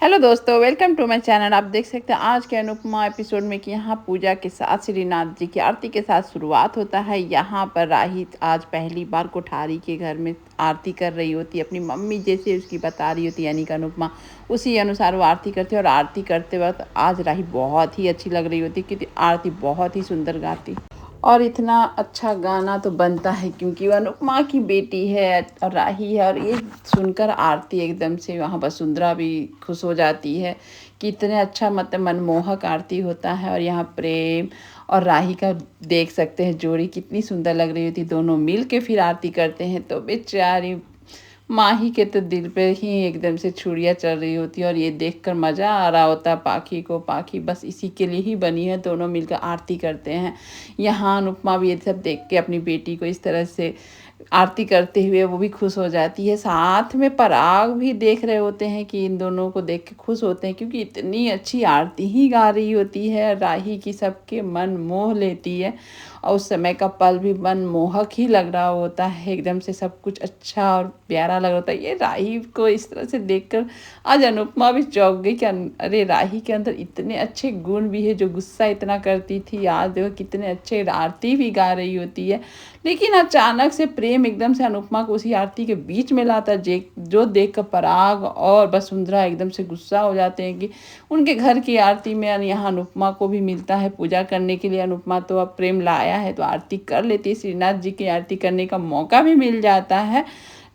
Hello दोस्तों, welcome to my channel. आप देख सकते हैं आज के अनुपमा एपिसोड में कि यहाँ पूजा के साथ श्रीनाथ जी की आरती के साथ शुरुआत होता है। यहाँ पर राही आज पहली बार कोठारी के घर में आरती कर रही होती है। अपनी मम्मी जैसे उसकी बता रही होती है यानी कि अनुपमा, उसी अनुसार वो आरती करती है। और आरती करते वक्त आज राही बहुत ही अच्छी लग रही होती है क्योंकि आरती बहुत ही सुंदर गाती। और इतना अच्छा गाना तो बनता है क्योंकि वो अनुपमा की बेटी है और राही है। और ये सुनकर आरती एकदम से वहाँ वसुंधरा भी खुश हो जाती है कि इतने अच्छा मतलब मनमोहक आरती होता है। और यहाँ प्रेम और राही का देख सकते हैं जोड़ी कितनी सुंदर लग रही होती। दोनों मिल के फिर आरती करते हैं तो बेचारी माही के तो दिल पे ही एकदम से छुरियाँ चल रही होती है। और ये देखकर मज़ा आ रहा होता है पाखी को। पाखी बस इसी के लिए ही बनी है, दोनों मिलकर आरती करते हैं। यहाँ अनुपमा भी ये सब देख के अपनी बेटी को इस तरह से आरती करते हुए वो भी खुश हो जाती है। साथ में पराग भी देख रहे होते हैं कि इन दोनों को देख के खुश होते हैं क्योंकि इतनी अच्छी आरती ही गा रही होती है राही की, सबके मन मोह लेती है। और उस समय का पल भी मनमोहक ही लग रहा होता है, एकदम से सब कुछ अच्छा और प्यारा लग रहा होता है। ये राही को इस तरह से देखकर आज अनुपमा भी चौंक गई कि अरे राही के अंदर इतने अच्छे गुण भी है। जो गुस्सा इतना करती थी आज देखो कितने अच्छे आरती भी गा रही होती है। लेकिन अचानक से प्रेम एकदम से अनुपमा को उसी आरती के बीच में लाता जो देख कर पराग और वसुंधरा एकदम से गुस्सा हो जाते हैं कि उनके घर की आरती में यहाँ अनुपमा को भी मिलता है पूजा करने के लिए। अनुपमा तो अब प्रेम लाया है तो आरती कर लेती है, श्रीनाथ जी की आरती करने का मौका भी मिल जाता है।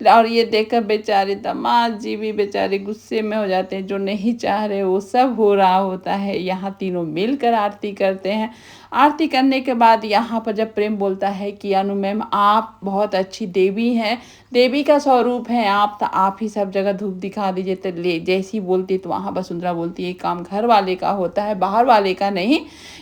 और ये देखकर बेचारे दामाद जी भी बेचारे गुस्से में हो जाते हैं। जो नहीं चाह रहे वो सब हो रहा होता है। यहाँ तीनों मिलकर आरती करते हैं। आरती करने के बाद यहाँ पर जब प्रेम बोलता है कि अनु मैम आप बहुत अच्छी देवी हैं, देवी का स्वरूप है आप, तो आप ही सब जगह धूप दिखा दीजिए। तो ले जैसी बोलती तो वहाँ वसुंधरा बोलती है काम घर वाले का होता है, बाहर वाले का नहीं।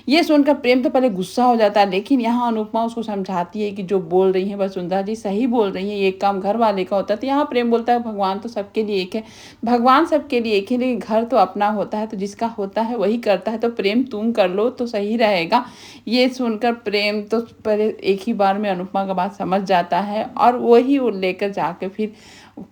ये सुनकर प्रेम तो पहले गुस्सा हो जाता है, लेकिन यहाँ अनुपमा उसको समझाती है कि जो बोल रही हैं वसुंधरा जी सही बोल रही हैं, ये काम घर वाले का होता है। तो यहाँ प्रेम बोलता है भगवान तो सबके लिए एक है, भगवान सबके लिए एक है, लेकिन घर तो अपना होता है, तो जिसका होता है वही करता है। तो प्रेम तुम कर लो तो सही रहेगा। ये सुनकर प्रेम तो पहले एक ही बार में अनुपमा का बात समझ जाता है और वही वो लेकर जाके फिर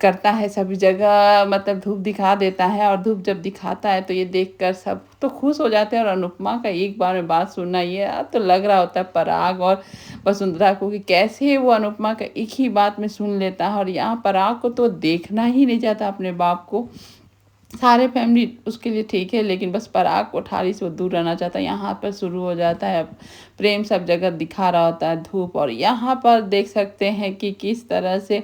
करता है सभी जगह, मतलब धूप दिखा देता है। और धूप जब दिखाता है तो ये देखकर सब तो खुश हो जाते हैं। और अनुपमा का एक बार में बात सुनना ये तो लग रहा होता है पराग और वसुंधरा को कि कैसे वो अनुपमा का एक ही बात में सुन लेता है। और यहाँ पराग को तो देखना ही नहीं चाहता अपने बाप को। सारे फैमिली उसके लिए ठीक है, लेकिन बस पराग कोठारी से वो दूर रहना चाहता है। यहाँ पर शुरू हो जाता है प्रेम सब जगह दिखा रहा होता है धूप। और यहाँ पर देख सकते हैं कि किस तरह से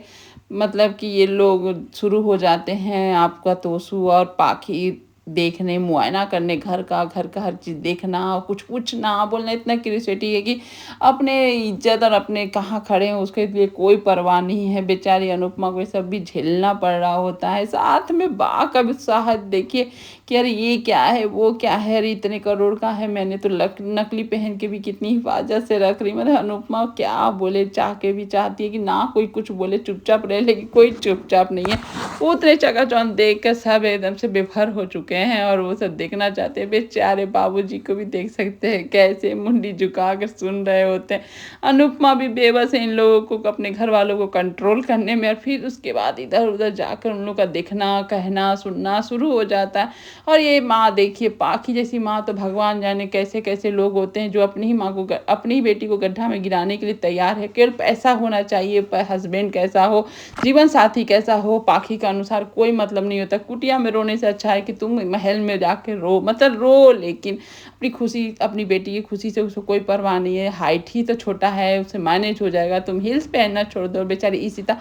मतलब कि ये लोग शुरू हो जाते हैं आपका तोसू और पाखी देखने, मुआयना करने घर का हर चीज़ देखना, कुछ पूछना बोलना। इतना क्यूरियोसिटी है कि अपने इज्जत और अपने कहाँ खड़े हैं उसके लिए कोई परवाह नहीं है। बेचारी अनुपमा को ये सब भी झेलना पड़ रहा होता है। साथ में बा का भी उत्साह देखिए कि अरे ये क्या है वो क्या है, अरे इतने करोड़ का है, मैंने तो नकली पहन के भी कितनी हिफाजत से रख रही। मतलब अनुपमा क्या बोले, चाह के भी चाहती है कि ना कोई कुछ बोले, चुपचाप रहे, लेकिन कोई चुपचाप नहीं है। उतने चकाचौंध देख कर सब एकदम से बेभर हो चुके हैं और वो सब देखना चाहते हैं। बेचारे बाबूजी को भी देख सकते हैं कैसे मुंडी झुका कर सुन रहे होते हैं। अनुपमा भी बेबस है इन लोगों को, अपने घर वालों को कंट्रोल करने में। और फिर उसके बाद इधर उधर जाकर उन लोग का देखना कहना सुनना शुरू हो जाता है। और ये माँ देखिए, पाखी जैसी माँ तो भगवान जाने कैसे कैसे लोग होते हैं जो अपनी ही माँ को अपनी ही बेटी को गड्ढा में गिराने के लिए तैयार है। केवल पैसा होना चाहिए, हस्बैंड कैसा हो, जीवन साथी कैसा हो, पाखी का अनुसार कोई मतलब नहीं होता। कुटिया में रोने से अच्छा है कि तुम महल में जाके रो, मतलब रो, लेकिन अपनी खुशी, अपनी बेटी की खुशी से उसको कोई परवाह नहीं है। हाइट ही तो छोटा है, उससे मैनेज हो जाएगा, तुम हिल्स पहनना छोड़ दो। बेचारी इशिता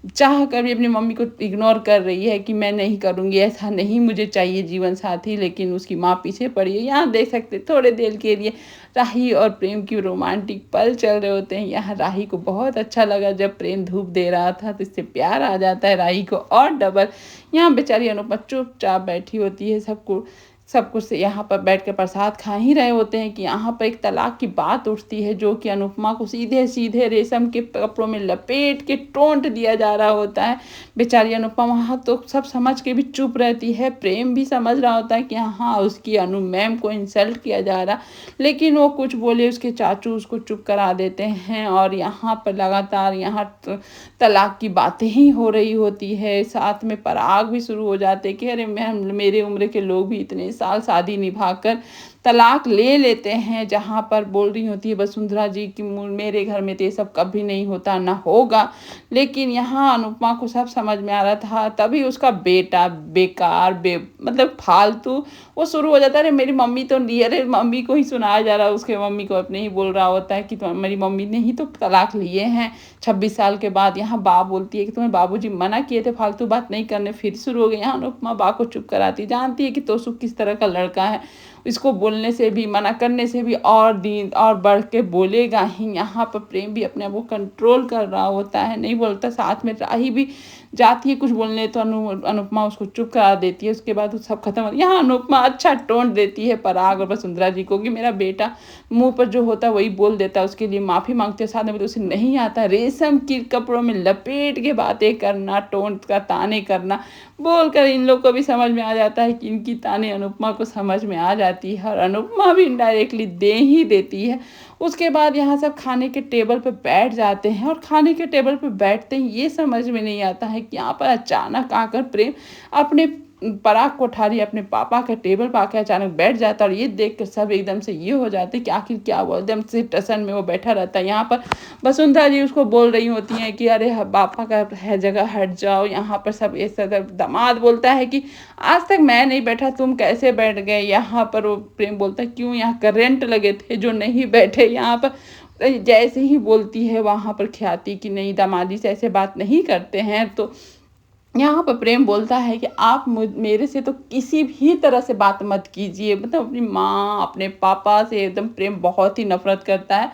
चाह कर भी अपनी मम्मी को इग्नोर कर रही है कि मैं नहीं करूँगी, ऐसा नहीं मुझे चाहिए जीवन साथी, लेकिन उसकी माँ पीछे पड़ी है। यहाँ देख सकते थोड़े देर के लिए राही और प्रेम की रोमांटिक पल चल रहे होते हैं। यहाँ राही को बहुत अच्छा लगा जब प्रेम धूप दे रहा था, तो इससे प्यार आ जाता है राही को और डबल। यहाँ बेचारी अनुपमा चुपचाप बैठी होती है, सबको सब कुछ यहाँ पर बैठ कर प्रसाद खा ही रहे होते हैं कि यहाँ पर एक तलाक की बात उठती है, जो कि अनुपमा को सीधे सीधे रेशम के कपड़ों में लपेट के टोंट दिया जा रहा होता है। बेचारी अनुपमा वहाँ तो सब समझ के भी चुप रहती है। प्रेम भी समझ रहा होता है कि हाँ, उसकी अनु मैम को इंसल्ट किया जा रहा, लेकिन वो कुछ बोले उसके चाचू उसको चुप करा देते हैं। और यहाँ पर लगातार यहाँ तलाक की बातें ही हो रही होती है। साथ में पराग भी शुरू हो जाते कि अरे मैम, मेरे उम्र के लोग भी इतने साल शादी निभाकर तलाक ले लेते हैं। जहाँ पर बोल रही होती है वसुंधरा जी कि मेरे घर में तो ये सब कभी नहीं होता, ना होगा। लेकिन यहाँ अनुपमा को सब समझ में आ रहा था। तभी उसका बेटा बेकार मतलब फालतू वो शुरू हो जाता है, अरे मेरी मम्मी तो नहीं, अरे मम्मी को ही सुनाया जा रहा है, उसके मम्मी को अपने ही बोल रहा होता है कि मेरी मम्मी ने ही तो तलाक लिए हैं 26 साल के बाद। यहाँ बाप बोलती है कि तुम्हें बाबूजी मना किए थे फालतू बात नहीं करने, फिर शुरू हो गई। यहाँ अनुपमा बा को चुप कराती, जानती है कि तोसु किस तरह का लड़का है, इसको बोलने से भी, मना करने से भी और दिन और बढ़ के बोलेगा ही। यहाँ पर प्रेम भी अपने आप को कंट्रोल कर रहा होता है, नहीं बोलता। साथ में राही भी जाती है कुछ बोलने तो अनुपमा उसको चुप करा देती है। उसके बाद वो सब खत्म हो। यहाँ अनुपमा अच्छा टोंट देती है पराग और वसुंधरा जी को कि मेरा बेटा मुंह पर जो होता है वही बोल देता है, उसके लिए माफ़ी मांगते हैं। साथ में तो उसे नहीं आता रेशम की कपड़ों में लपेट के बातें करना, टोंट का ताने करना, बोलकर इन लोग को भी समझ में आ जाता है कि इनकी ताने अनुपमा को समझ में आ जाती है और अनुपमा भी इनडायरेक्टली दे ही देती है। उसके बाद यहाँ सब खाने के टेबल पर बैठ जाते हैं और खाने के टेबल पर बैठते ही ये समझ में नहीं आता है कि यहाँ पर अचानक आकर प्रेम अपने पराग कोठारी अपने पापा के टेबल पर आकर अचानक बैठ जाता है। और ये देख कर सब एकदम से ये हो जाते कि आखिर क्या हुआ, एकदम से टसन में वो बैठा रहता है। यहाँ पर वसुंधरा जी उसको बोल रही होती हैं कि अरे पापा का है जगह हट जाओ। यहाँ पर सब ये सदर दामाद बोलता है कि आज तक मैं नहीं बैठा, तुम कैसे बैठ गए। यहाँ पर वो प्रेम बोलता है क्यों, यहाँ करंट लगे थे जो नहीं बैठे। यहाँ पर जैसे ही बोलती है वहाँ पर ख्याति कि नहीं, दामादी से ऐसे बात नहीं करते हैं। तो यहाँ पर प्रेम बोलता है कि आप मेरे से तो किसी भी तरह से बात मत कीजिए। मतलब अपनी माँ अपने पापा से एकदम प्रेम बहुत ही नफरत करता है,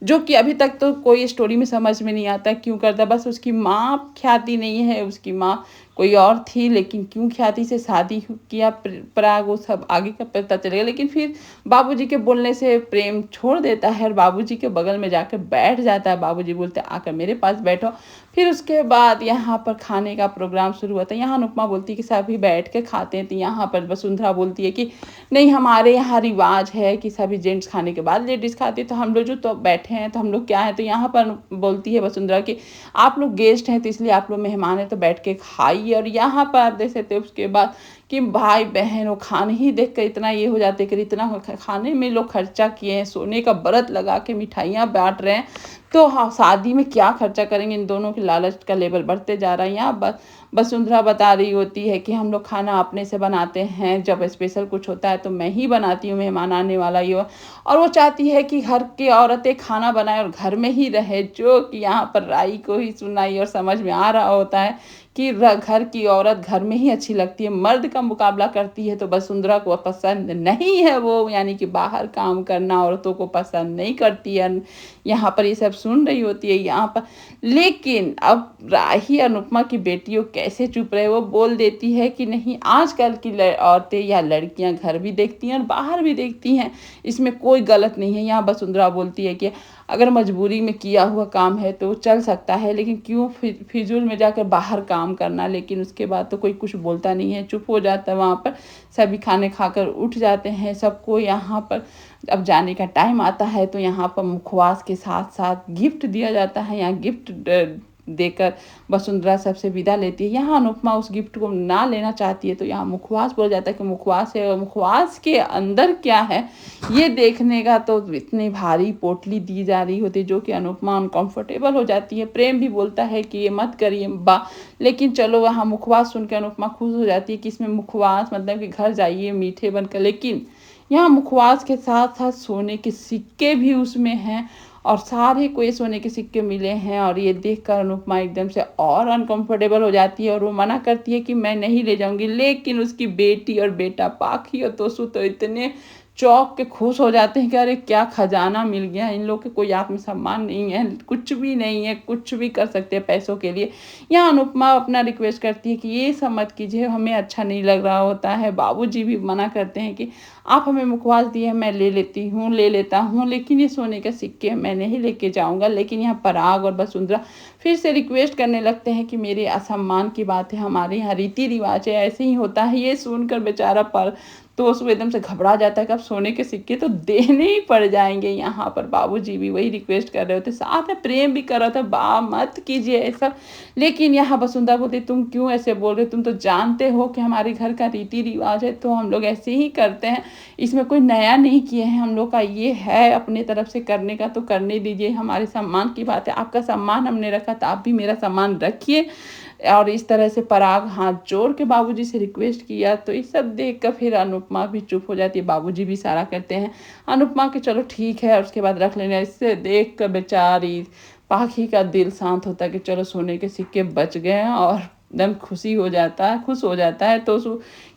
जो कि अभी तक तो कोई स्टोरी में समझ में नहीं आता क्यों करता। बस उसकी माँ ख्याति नहीं है, उसकी माँ कोई और थी, लेकिन क्यों ख्याति से शादी किया पराग वो सब आगे का पता चलेगा। लेकिन फिर बाबूजी के बोलने से प्रेम छोड़ देता है और बाबूजी के बगल में जाकर बैठ जाता है। बाबूजी बोलते हैं आकर मेरे पास बैठो। फिर उसके बाद यहाँ पर खाने का प्रोग्राम शुरू होता है। यहाँ अनुपमा बोलती है कि सभी बैठ के खाते हैं। तो यहाँ पर वसुंधरा बोलती है कि नहीं, हमारे यहाँ रिवाज है कि सभी जेंट्स खाने के बाद लेडीज़ खाती है, तो हम लोग जो तो बैठे हैं तो हम लोग क्या है। तो यहाँ पर बोलती है वसुंधरा कि आप लोग गेस्ट हैं तो इसलिए आप लोग मेहमान हैं तो बैठ के खाइए। और यहाँ पर आप देख सकते हो उसके बाद कि भाई बहन वो खाने ही देख कर इतना ये हो जाते कि इतना खाने में लोग खर्चा किए हैं, सोने का व्रत लगा के मिठाइयाँ बांट रहे हैं, तो हाँ शादी में क्या खर्चा करेंगे। इन दोनों के लालच का लेवल बढ़ते जा रहा है। यहाँ वसुंधरा बता रही होती है कि हम लोग खाना अपने से बनाते हैं, जब स्पेशल कुछ होता है तो मैं ही बनाती हूँ, मेहमान आने वाला ही हो। और वो चाहती है कि घर की औरतें खाना बनाए और घर में ही रहे, जो कि यहाँ पर राई को ही सुनाई और समझ में आ रहा होता है कि घर की औरत घर में ही अच्छी लगती है, मर्द का मुकाबला करती है तो वसुंधरा को पसंद नहीं है वो, यानी कि बाहर काम करना औरतों को पसंद नहीं करती है। यहाँ पर ये सब सुन रही होती है यहाँ पर। लेकिन अब राही अनुपमा की बेटियों कैसे चुप रहे, वो बोल देती है कि नहीं, आजकल की औरतें या लड़कियाँ घर भी देखती हैं और बाहर भी देखती हैं, इसमें कोई गलत नहीं है। यहाँ वसुंधरा बोलती है कि अगर मजबूरी में किया हुआ काम है तो चल सकता है, लेकिन क्यों फिजूल में जाकर बाहर काम करना। लेकिन उसके बाद तो कोई कुछ बोलता नहीं है, चुप हो जाता है। वहाँ पर सभी खाने खाकर उठ जाते हैं। सबको यहाँ पर अब जाने का टाइम आता है तो यहाँ पर मुखवास के साथ साथ गिफ्ट दिया जाता है। यहाँ गिफ्ट देकर वसुंधरा सबसे विदा लेती है। यहाँ अनुपमा उस गिफ्ट को ना लेना चाहती है तो यहाँ मुखवास बोला जाता है कि मुखवास है, और मुखवास के अंदर क्या है ये देखने का तो इतनी भारी पोटली दी जा रही होती है, जो कि अनुपमा अनकंफर्टेबल हो जाती है। प्रेम भी बोलता है कि ये मत करिए बा, लेकिन चलो वहाँ मुखवास सुन के अनुपमा खुश हो जाती है कि इसमें मुखवास मतलब कि घर जाइए मीठे बनकर। लेकिन यहाँ मुखवास के साथ साथ सोने के सिक्के भी उसमें हैं और सारे को ये सोने के सिक्के मिले हैं। और ये देखकर अनुपमा एकदम से और अनकंफर्टेबल हो जाती है और वो मना करती है कि मैं नहीं ले जाऊंगी। लेकिन उसकी बेटी और बेटा पाखी और तोसु तो इतने चौंक के खुश हो जाते हैं कि अरे क्या खजाना मिल गया, इन लोग के कोई आत्मसम्मान नहीं है, कुछ भी नहीं है, कुछ भी कर सकते हैं पैसों के लिए। यहाँ अनुपमा अपना रिक्वेस्ट करती है कि ये सब मत कीजिए, हमें अच्छा नहीं लग रहा होता है। बाबूजी भी मना करते हैं कि आप हमें मुखवास दिए हैं, मैं ले लेता हूँ, लेकिन ये सोने के सिक्के मैं नहीं लेके जाऊँगा। लेकिन यहाँ पराग और वसुंधरा फिर से रिक्वेस्ट करने लगते हैं कि मेरे असम्मान की बात है, हमारे यहाँ रीति रिवाज है, ऐसे ही होता है। ये सुनकर बेचारा पर तो उसको एकदम से घबरा जाता है कि अब सोने के सिक्के तो देने ही पड़ जाएंगे। यहाँ पर बाबूजी भी वही रिक्वेस्ट कर रहे होते, साथ में प्रेम भी कर रहा था, बा मत कीजिए ऐसा। लेकिन यहाँ वसुंधरा बोलती तुम क्यों ऐसे बोल रहे हो, तुम तो जानते हो कि हमारे घर का रीति रिवाज है, तो हम लोग ऐसे ही करते हैं, इसमें कोई नया नहीं किए हैं, हम लोग का ये है अपने तरफ से करने का तो करने दीजिए, हमारे सम्मान की बात है, आपका सम्मान हमने रखा तो आप भी मेरा सम्मान रखिए। और इस तरह से पराग हाथ जोड़ के बाबूजी से रिक्वेस्ट किया। तो ये सब देख कर फिर अनुपमा भी चुप हो जाती है, बाबूजी भी इशारा करते हैं अनुपमा के चलो ठीक है, और उसके बाद रख लेना। इससे देख कर बेचारी पाखी का दिल शांत होता है कि चलो सोने के सिक्के बच गए हैं, और एकदम खुश हो जाता है। तो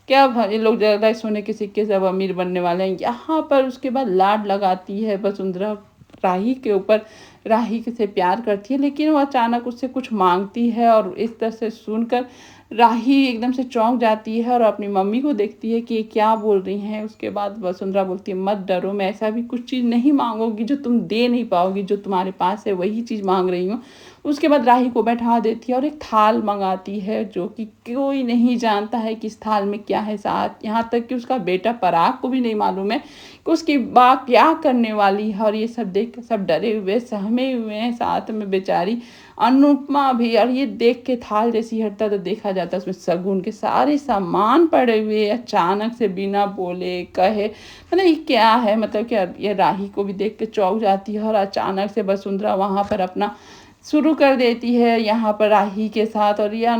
क्या ये लोग ज़्यादा सोने के सिक्के से अब अमीर बनने वाले हैं। यहाँ पर उसके बाद लाड लगाती है वसुंधरा राही के ऊपर, राही से प्यार करती है, लेकिन वो अचानक उससे कुछ मांगती है, और इस तरह से सुनकर राही एकदम से चौंक जाती है और अपनी मम्मी को देखती है कि ये क्या बोल रही हैं। उसके बाद वसुंधरा बोलती है मत डरो, मैं ऐसा भी कुछ चीज़ नहीं मांगूंगी जो तुम दे नहीं पाओगी, जो तुम्हारे पास है वही चीज़ मांग रही हूँ। उसके बाद राही को बैठा देती है और एक थाल मंगाती है, जो कि कोई नहीं जानता है कि इस थाल में क्या है। साथ यहाँ तक कि उसका बेटा पराग को भी नहीं मालूम है कि उसकी माँ क्या करने वाली है। और ये सब देख के सब डरे हुए सहमे हुए हैं, साथ में बेचारी अनुपमा भी। और ये देख के थाल जैसी हटता तो देखा जाता उसमें शगुन के सारे सामान पड़े हुए, अचानक से बिना बोले कहे, मतलब ये क्या है, मतलब क्या। ये राही को भी देख के चौंक जाती है, और अचानक से वसुंधरा वहाँ पर अपना शुरू कर देती है यहाँ पर राही के साथ। और ये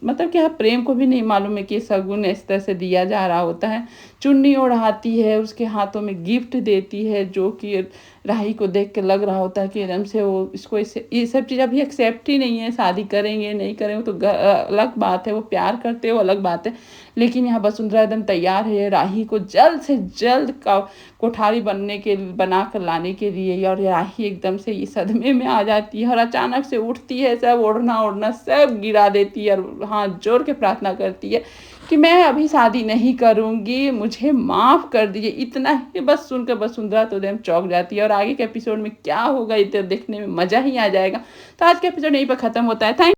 मतलब क्या प्रेम को भी नहीं मालूम है कि शगुन इस तरह से दिया जा रहा होता है। चुन्नी ओढ़ाती है, उसके हाथों में गिफ्ट देती है, जो कि राही को देख के लग रहा होता है कि एकदम से वो इसको ये सब चीज़ अभी एक्सेप्ट ही नहीं है। शादी करेंगे नहीं करेंगे तो अलग बात है, वो प्यार करते हो अलग बात है। लेकिन यहाँ वसुंधरा एकदम तैयार है राही को जल्द से जल्द का कोठारी बना कर लाने के लिए। और राही एकदम से ये सदमे में आ जाती है, और अचानक से उठती है, सब ओढ़ना सब गिरा देती है, और हाथ जोड़ के प्रार्थना करती है कि मैं अभी शादी नहीं करूँगी, मुझे माफ़ कर दीजिए। इतना ही बस सुनकर वसुंधरा तो एकदम चौंक जाती है। और आगे के एपिसोड में क्या होगा ये तो देखने में मज़ा ही आ जाएगा। तो आज का एपिसोड यहीं पर ख़त्म होता है। थैंक